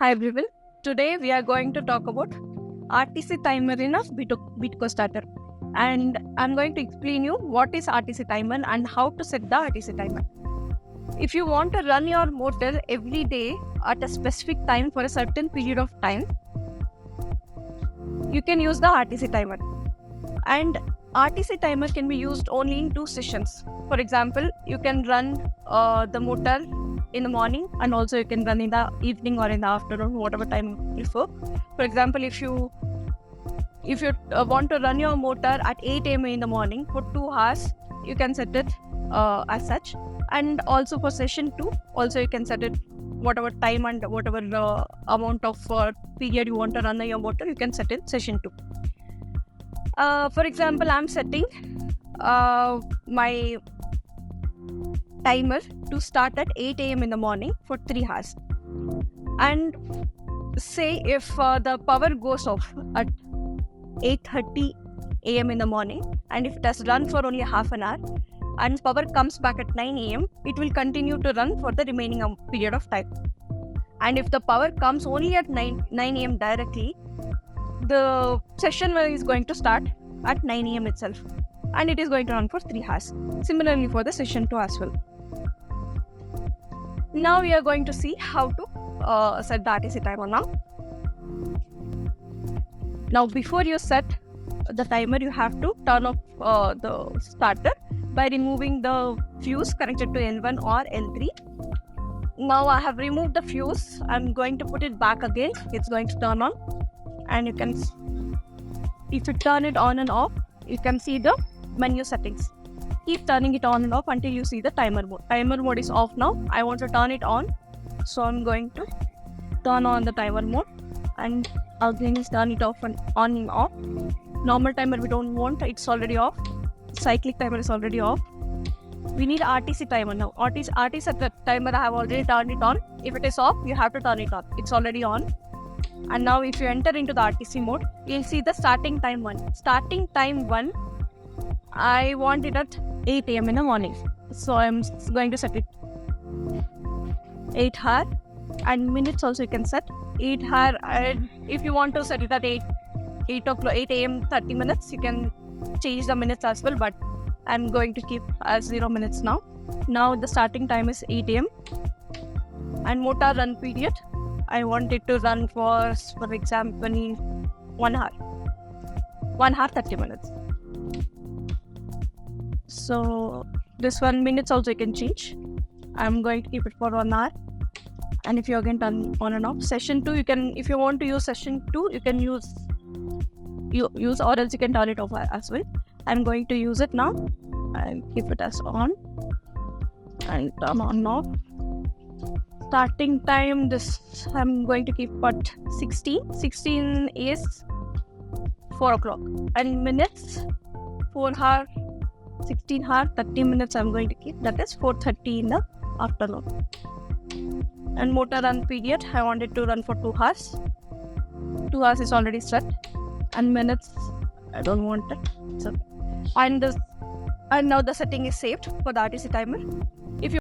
Hi everyone. Today we are going to talk about RTC timer in a Bitco starter, and I'm going to explain you what is RTC timer and how to set the RTC timer. If you want to run your motor every day at a specific time for a certain period of time, you can use the RTC timer. And RTC timer can be used only in 2 sessions. For example, you can run the motor in the morning, and also you can run in the evening or in the afternoon, whatever time you prefer. For example, if you want to run your motor at 8 a.m. in the morning for 2 hours, you can set it as such. And also for session 2, also you can set it whatever time and whatever amount of period you want to run your motor, you can set in session 2. For example, I'm setting my timer to start at 8 a.m. in the morning for 3 hours. And say if the power goes off at 8:30 a.m. in the morning, and if it has run for only half an hour and power comes back at 9 a.m., it will continue to run for the remaining period of time. And if the power comes only at 9 a.m. directly, the session is going to start at 9 a.m. itself, and it is going to run for 3 hours. Similarly for the session 2 as well. Now we are going to see how to set the RTC timer now. Now before you set the timer, you have to turn off the starter by removing the fuse connected to L1 or L3. Now I have removed the fuse. I'm going to put it back again. It's going to turn on, and you can, if you turn it on and off, you can see the menu settings. Keep turning it on and off until you see the timer mode. Timer mode is off now. I want to turn it on, so I'm going to turn on the timer mode, and again turn it off and on and off. Normal timer we don't want, it's already off. Cyclic timer is already off. We need RTC timer now. RTC timer I have already turned it on. If it is off, you have to turn it on. It's already on. And now if you enter into the RTC mode, you'll see the starting time 1. Starting time 1, I want it at 8 a.m. in the morning. So I'm going to set it 8 hour, and minutes also you can set 8 hour. And if you want to set it at 8 a.m. 30 minutes, you can change the minutes as well, but I'm going to keep as 0 minutes now. Now the starting time is 8 a.m. and motor run period, I want it to run for example 1 hour. 1 hour 30 minutes. So this 1 minutes also you can change. I'm going to keep it for 1 hour. And if you again turn on and off, session 2, you can, if you want to use session 2, you can use, or else you can turn it off as well. I'm going to use it now. I'll keep it as on and turn on off. Starting time, this I'm going to keep at 16. 16 is 4 o'clock. And minutes, 4 hour, 16 hour, 30 minutes I'm going to keep. That is 4:30 in the afternoon. And motor run period, I want it to run for 2 hours. 2 hours is already set. And minutes, I don't want it. So, and now the setting is saved for the RTC timer. If you